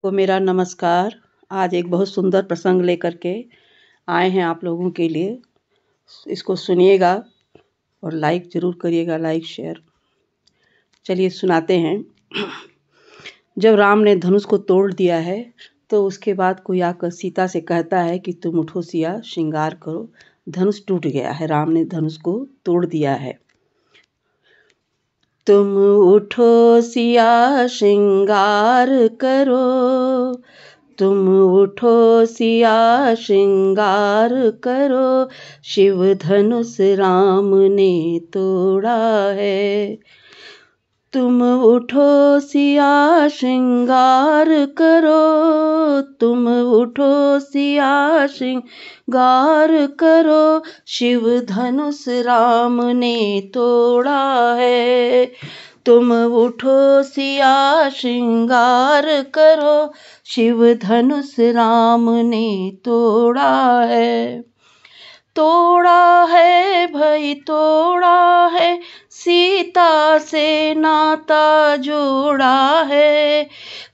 को मेरा नमस्कार। आज एक बहुत सुंदर प्रसंग लेकर के आए हैं आप लोगों के लिए। इसको सुनिएगा और लाइक ज़रूर करिएगा, लाइक शेयर। चलिए सुनाते हैं। जब राम ने धनुष को तोड़ दिया है तो उसके बाद कोई आकर सीता से कहता है कि तुम उठो सिया, श्रृंगार करो। धनुष टूट गया है, राम ने धनुष को तोड़ दिया है। तुम उठो सिया, श्रृंगार करो। तुम उठो सिया, श्रृंगार करो। शिव धनुष राम ने तोड़ा है। तुम उठो सिया, श्रृंगार करो। तुम उठो सिया, श्रृंगार करो। शिव धनुष राम ने तोड़ा है। तुम उठो सिया, श्रृंगार करो। शिव धनुष राम ने तोड़ा है। तोड़ा है भाई, तोड़ा है। सीता से नाता जोड़ा है।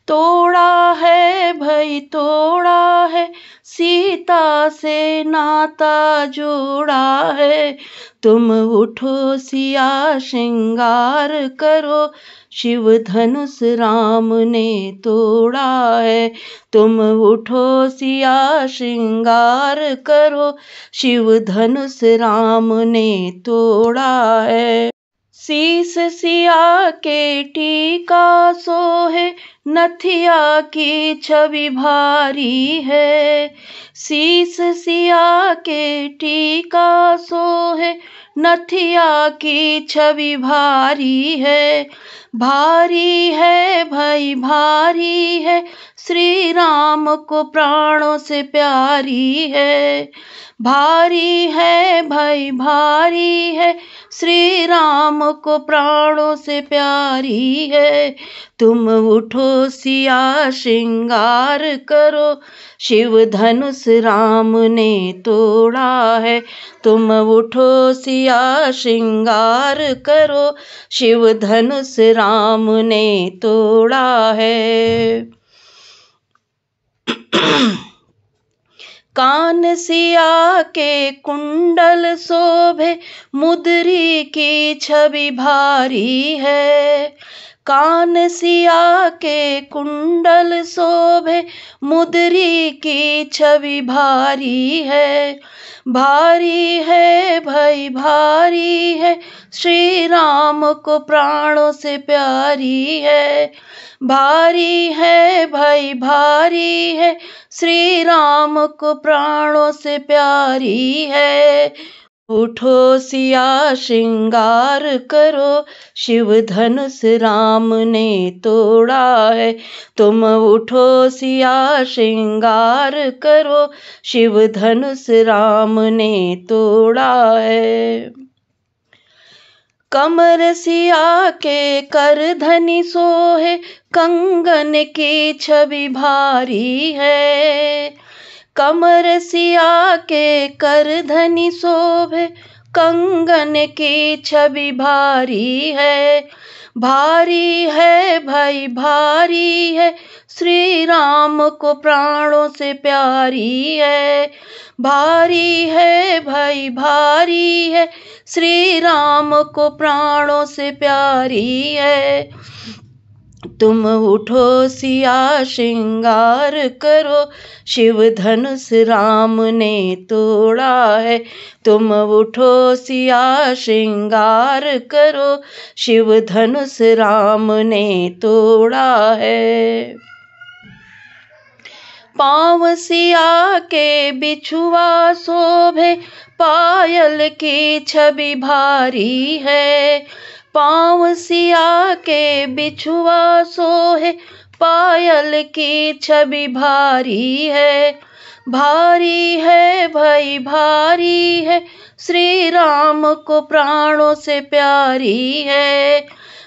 तोड़ा है भाई, तोड़ा है। सीता से नाता जोड़ा है। तुम उठो सिया, श्रृंगार करो। शिव धनुष राम ने तोड़ा है। तुम उठो सिया, श्रृंगार करो। शिव धनुष राम ने तोड़ा है। शीस सिया के टीका सोहे, नथिया की छवि भारी है। शीस सिया के टीका सोहे, नथिया की छवि भारी है। भारी है भाई, भारी है। श्री राम को प्राणों से प्यारी है। भारी है भाई, भारी है। श्री राम को प्राणों से प्यारी है। तुम उठो सिया, श्रृंगार करो। शिव धनुष राम ने तोड़ा है। तुम उठो सिया, श्रृंगार करो। शिव धनुष राम ने तोड़ा है। कान सिया के कुंडल शोभे, मुद्री की छवि भारी है। कान सिया के कुंडल शोभे, मुद्री की छवि भारी है। भारी है भाई, भारी है। श्री राम को प्राणों से प्यारी है। भारी है भाई, भारी है। श्री राम को प्राणों से प्यारी है। उठो सिया, श्रृंगार करो। शिव धनुष राम ने तोड़ा है। तुम उठो सिया, श्रृंगार करो। शिव धनुष राम ने तोड़ा है। कमर सिया के करधनी सोहे, कंगन की छवि भारी है। कमर सिया के करधनी शोभे, कंगन की छवि भारी है। भारी है भाई, भारी है। श्री राम को प्राणों से प्यारी है। भारी है भाई, भारी है। श्री राम को प्राणों से प्यारी है। तुम उठो सिया, श्रृंगार करो। शिव धनुष राम ने तोड़ा है। तुम उठो सिया, श्रृंगार करो। शिव धनुष राम ने तोड़ा है। पाँव सिया के बिछुआ शोभे, पायल की छवि भारी है। पाँव सिया के बिछुआ सोहे, पायल की छवि भारी है। भारी है भाई, भारी है। श्री राम को प्राणों से प्यारी है।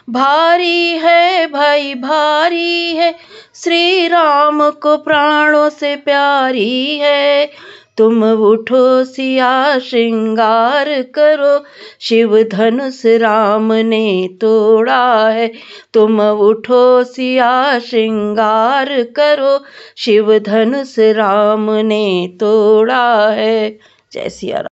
भारी है भाई, भारी है। श्री राम को प्राणों से प्यारी है। तुम उठो सिया श्रृंगार करो, शिव धनुष राम ने तोड़ा है। तुम उठो सिया श्रृंगार करो, शिव धनुष राम ने तोड़ा है। जय सिया राम।